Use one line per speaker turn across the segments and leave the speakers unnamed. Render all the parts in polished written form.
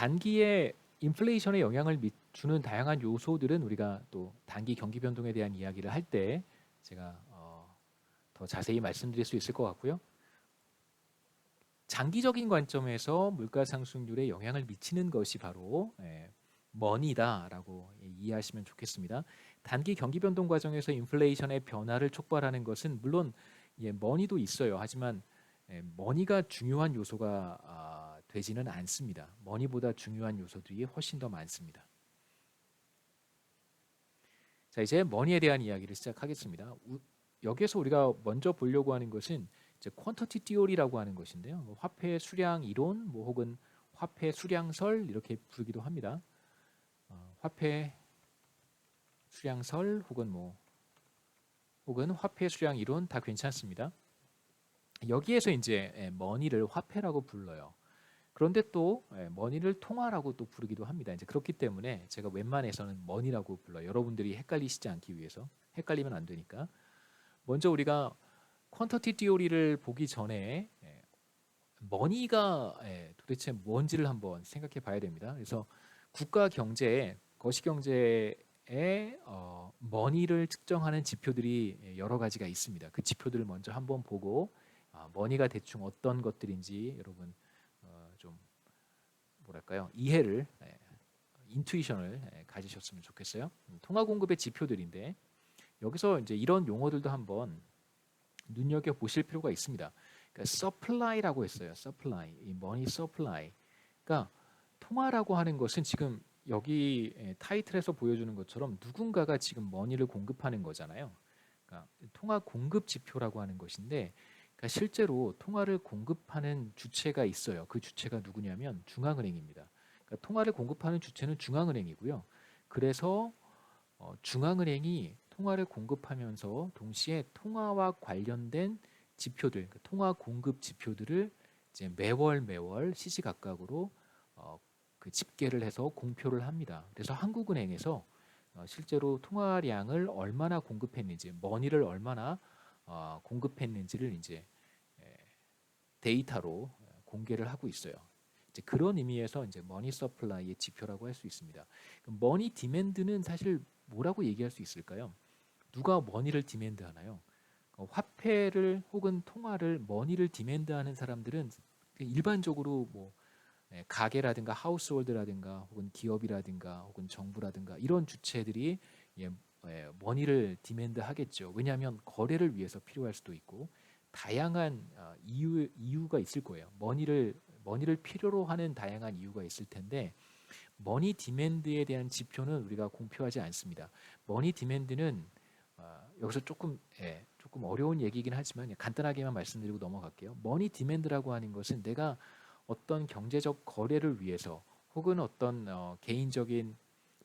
단기에 인플레이션에 영향을 주는 다양한 요소들은 우리가 또 단기 경기 변동에 대한 이야기를 할 때 제가 더 자세히 말씀드릴 수 있을 것 같고요. 장기적인 관점에서 물가 상승률에 영향을 미치는 것이 바로 머니다라고 이해하시면 좋겠습니다. 단기 경기 변동 과정에서 인플레이션의 변화를 촉발하는 것은 물론 머니도 있어요. 하지만 머니가 중요한 요소가 되지는 않습니다. 머니보다 중요한 요소들이 훨씬 더 많습니다. 자, 이제 머니에 대한 이야기를 시작하겠습니다. 여기에서 우리가 먼저 보려고 하는 것은 이제 퀀터티 티오리라고 하는 것인데요. 뭐 화폐 수량 이론, 뭐 혹은 화폐 수량설 이렇게 부르기도 합니다. 화폐 수량설 혹은 화폐 수량 이론 다 괜찮습니다. 여기에서 이제 머니를 화폐라고 불러요. 그런데 또 머니를 통화라고 또 부르기도 합니다. 이제 그렇기 때문에 제가 웬만해서는 머니라고 불러요. 여러분들이 헷갈리시지 않기 위해서. 헷갈리면 안 되니까. 먼저 우리가 퀀터티 티오리를 보기 전에 머니가 도대체 뭔지를 한번 생각해 봐야 됩니다. 그래서 국가 경제에 거시경제에 머니를 측정하는 지표들이 여러 가지가 있습니다. 그 지표들을 먼저 한번 보고 머니가 대충 어떤 것들인지 여러분 좀 뭐랄까요, 이해를 인투이션을 가지셨으면 좋겠어요. 통화 공급의 지표들인데 여기서 이제 이런 용어들도 한번 눈여겨 보실 필요가 있습니다. 그러니까 supply라고 했어요. supply, 이 money supply. 그러니까 통화라고 하는 것은 지금 여기 타이틀에서 보여주는 것처럼 누군가가 지금 머니를 공급하는 거잖아요. 그러니까 통화 공급 지표라고 하는 것인데, 그러니까 실제로 통화를 공급하는 주체가 있어요. 그 주체가 누구냐면 중앙은행입니다. 그러니까 통화를 공급하는 주체는 중앙은행이고요. 그래서 중앙은행이 통화를 공급하면서 동시에 통화와 관련된 지표들, 통화 공급 지표들을 이제 매월 시시각각으로 그 집계를 해서 공표를 합니다. 그래서 한국은행에서 실제로 통화량을 얼마나 공급했는지, 머니를 얼마나 공급했는지를 이제 데이터로 공개를 하고 있어요. 이제 그런 의미에서 이제 머니 서플라이의 지표라고 할 수 있습니다. 머니 디맨드는 사실 뭐라고 얘기할 수 있을까요? 누가 머니를 디맨드하나요? 화폐를 혹은 통화를 머니를 디맨드하는 사람들은 일반적으로 뭐 가게라든가 하우스홀드라든가 혹은 기업이라든가 혹은 정부라든가 이런 주체들이 머니를 디맨드하겠죠. 왜냐하면 거래를 위해서 필요할 수도 있고 다양한 이유가 있을 거예요. 머니를 필요로 하는 다양한 이유가 있을 텐데 머니 디맨드에 대한 지표는 우리가 공표하지 않습니다. 머니 디맨드는 여기서 조금 어려운 얘기이긴 하지만 간단하게만 말씀드리고 넘어갈게요. 머니 디맨드라고 하는 것은 내가 어떤 경제적 거래를 위해서 혹은 어떤 개인적인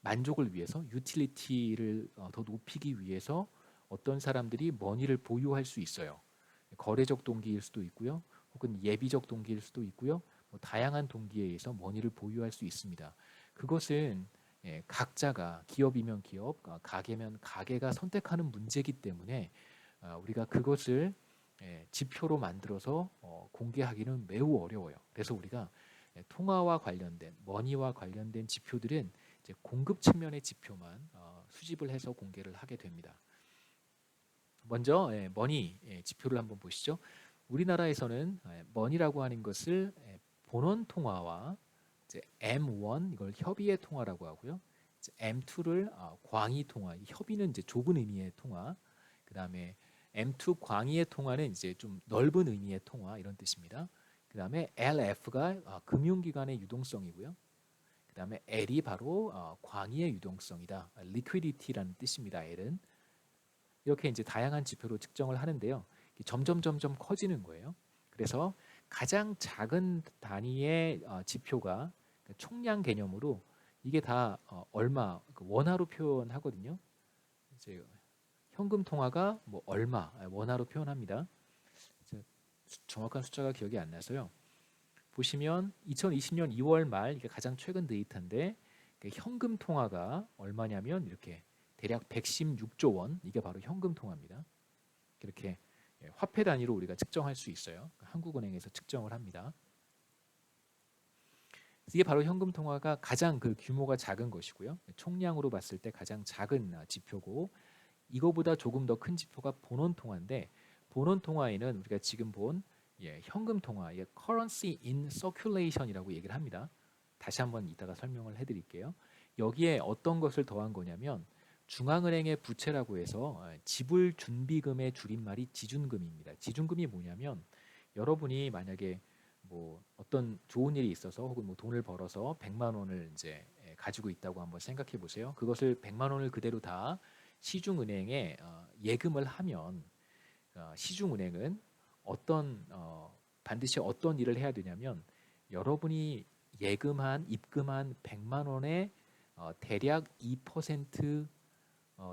만족을 위해서 유틸리티를 더 높이기 위해서 어떤 사람들이 머니를 보유할 수 있어요. 거래적 동기일 수도 있고요. 혹은 예비적 동기일 수도 있고요. 뭐 다양한 동기에 의해서 머니를 보유할 수 있습니다. 그것은 각자가 기업이면 기업, 가게면 가게가 선택하는 문제이기 때문에 우리가 그것을 지표로 만들어서 공개하기는 매우 어려워요. 그래서 우리가 통화와 관련된 머니와 관련된 지표들은 이제 공급 측면의 지표만 수집을 해서 공개를 하게 됩니다. 먼저 머니 지표를 한번 보시죠. 우리나라에서는 머니라고 하는 것을 본원 통화와 이제 M1 이걸 협의의 통화라고 하고요. 이제 M2를 광의 통화. 협의는 이제 좁은 의미의 통화. 그다음에 M2 광의의 통화는 이제 좀 넓은 의미의 통화 이런 뜻입니다. 그다음에 LF가 금융기관의 유동성이고요. 그다음에 L이 바로 광의의 유동성이다. liquidity라는 뜻입니다. L은 이렇게 이제 다양한 지표로 측정을 하는데요. 점점 커지는 거예요. 그래서 가장 작은 단위의 지표가 총량 개념으로 이게 다 얼마 원화로 표현하거든요. 이제 현금 통화가 뭐 얼마 원화로 표현합니다. 정확한 숫자가 기억이 안 나서요. 보시면 2020년 2월 말 이게 가장 최근 데이터인데 현금 통화가 얼마냐면 이렇게 대략 116조 원 이게 바로 현금 통화입니다. 이렇게 화폐 단위로 우리가 측정할 수 있어요. 한국은행에서 측정을 합니다. 이게 바로 현금 통화가 가장 그 규모가 작은 것이고요. 총량으로 봤을 때 가장 작은 지표고, 이거보다 조금 더 큰 지표가 본원 통화인데, 본원 통화에는 우리가 지금 본 현금 통화, currency in circulation이라고 얘기를 합니다. 다시 한번 이따가 설명을 해드릴게요. 여기에 어떤 것을 더한 거냐면 중앙은행의 부채라고 해서 지불 준비금의 줄임말이 지준금입니다. 지준금이 뭐냐면 여러분이 만약에 뭐 어떤 좋은 일이 있어서 혹은 뭐 돈을 벌어서 100만 원을 이제 가지고 있다고 한번 생각해 보세요. 그것을 100만 원을 그대로 다 시중은행에 예금을 하면 시중은행은 반드시 어떤 일을 해야 되냐면 여러분이 입금한 100만 원의 대략 2%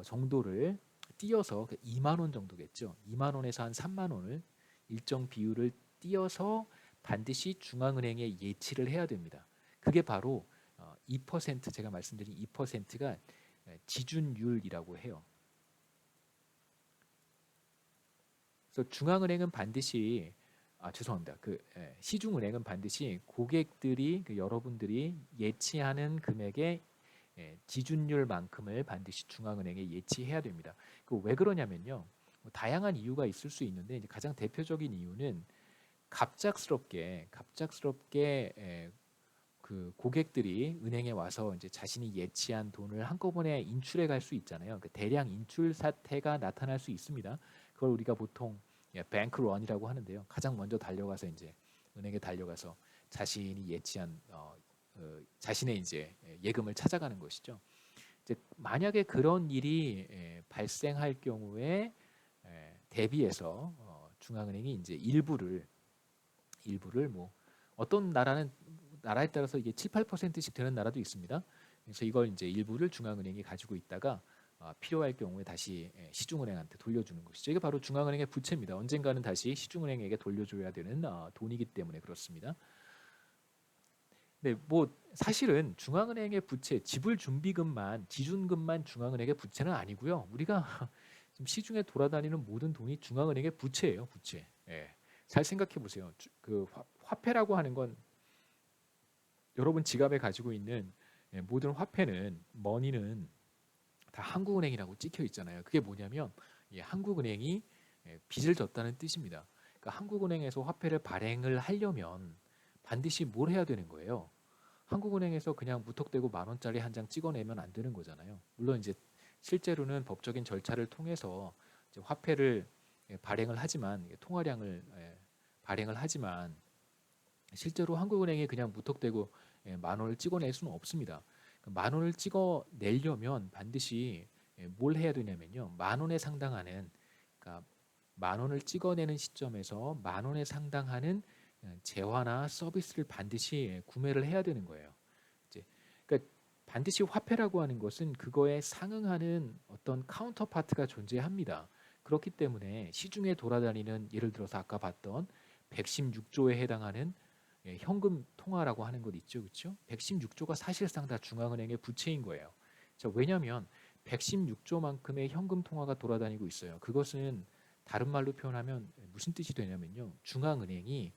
정도를 띄어서 2만 원 정도겠죠. 2만 원에서 한 3만 원을 일정 비율을 띄어서 반드시 중앙은행에 예치를 해야 됩니다. 그게 바로 2% 제가 말씀드린 2%가 지준율이라고 해요. 그래서 중앙은행은 반드시 죄송합니다. 시중은행은 반드시 고객들이 여러분들이 예치하는 금액의 지준율만큼을 반드시 중앙은행에 예치해야 됩니다. 왜 그러냐면요. 뭐 다양한 이유가 있을 수 있는데 이제 가장 대표적인 이유는 갑작스럽게 그 고객들이 은행에 와서 이제 자신이 예치한 돈을 한꺼번에 인출해 갈 수 있잖아요. 그 대량 인출 사태가 나타날 수 있습니다. 그걸 우리가 보통 뱅크런이라고 하는데요. 가장 먼저 달려가서 이제 은행에 달려가서 자신이 예치한 자신의 이제 예금을 찾아가는 것이죠. 이제 만약에 그런 일이 발생할 경우에 대비해서 중앙은행이 이제 일부를 뭐 어떤 나라에 따라서 이게 7, 8%씩 되는 나라도 있습니다. 그래서 이걸 이제 일부를 중앙은행이 가지고 있다가 필요할 경우에 다시 시중은행한테 돌려주는 것이죠. 이게 바로 중앙은행의 부채입니다. 언젠가는 다시 시중은행에게 돌려줘야 되는 돈이기 때문에 그렇습니다. 네, 뭐 사실은 중앙은행의 부채, 지불 준비금만, 지준금만 중앙은행의 부채는 아니고요. 우리가 지금 시중에 돌아다니는 모든 돈이 중앙은행의 부채예요, 부채. 잘 생각해 보세요. 그 화폐라고 하는 건 여러분 지갑에 가지고 있는 모든 화폐는 머니는 다 한국은행이라고 찍혀 있잖아요. 그게 뭐냐면 한국은행이 빚을 졌다는 뜻입니다. 그러니까 한국은행에서 화폐를 발행을 하려면 반드시 뭘 해야 되는 거예요? 한국은행에서 그냥 무턱대고 10,000원짜리 한 장 찍어내면 안 되는 거잖아요. 물론 이제 실제로는 법적인 절차를 통해서 이제 화폐를 발행을 하지만 통화량을 발행을 하지만 실제로 한국은행이 그냥 무턱대고 10,000원을 찍어낼 수는 없습니다. 10,000원을 찍어내려면 반드시 뭘 해야 되냐면요. 10,000원에 상당하는 그러니까 10,000원을 찍어내는 시점에서 10,000원에 상당하는 재화나 서비스를 반드시 구매를 해야 되는 거예요. 그러니까 반드시 화폐라고 하는 것은 그거에 상응하는 어떤 카운터파트가 존재합니다. 그렇기 때문에 시중에 돌아다니는 예를 들어서 아까 봤던 116조에 해당하는 현금 통화라고 하는 것 있죠, 그렇죠? 116조가 사실상 다 중앙은행의 부채인 거예요. 자, 왜냐하면 116조만큼의 현금 통화가 돌아다니고 있어요. 그것은 다른 말로 표현하면 무슨 뜻이 되냐면요, 중앙은행이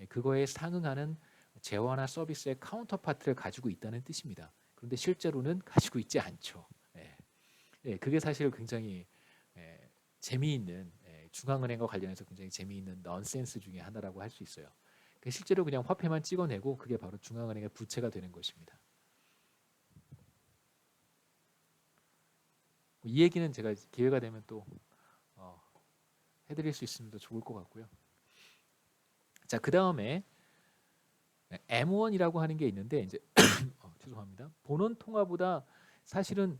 그거에 상응하는 재화나 서비스의 카운터파트를 가지고 있다는 뜻입니다. 그런데 실제로는 가지고 있지 않죠. 그게 사실 굉장히 재미있는 중앙은행과 관련해서 굉장히 재미있는 넌센스 중에 하나라고 할 수 있어요. 실제로 그냥 화폐만 찍어내고 그게 바로 중앙은행의 부채가 되는 것입니다. 이 얘기는 제가 기회가 되면 또 해드릴 수 있으면 더 좋을 것 같고요. 자, 그 다음에 M1이라고 하는 게 있는데 이제 죄송합니다. 본원 통화보다 사실은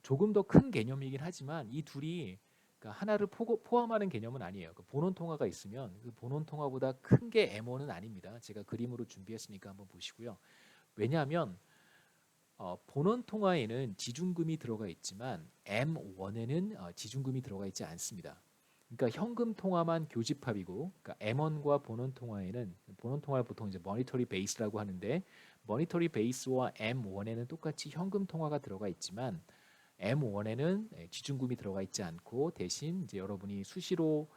조금 더 큰 개념이긴 하지만 이 둘이 그러니까 하나를 포함하는 개념은 아니에요. 그 본원 통화가 있으면 그 본원 통화보다 큰 게 M1은 아닙니다. 제가 그림으로 준비했으니까 한번 보시고요. 왜냐하면 본원 통화에는 지준금이 들어가 있지만 M1에는 지준금이 들어가 있지 않습니다. 그러니까 현금 통화만 교집합이고, 그러니까 M1과 본원 통화에는 본원 통화를 보통 이제 머니터리 베이스라고 하는데 머니터리 베이스와 M1에는 똑같이 현금 통화가 들어가 있지만 M1에는 지준금이 들어가 있지 않고 대신 이제 여러분이 수시로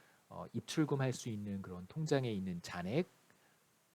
입출금할 수 있는 그런 통장에 있는 잔액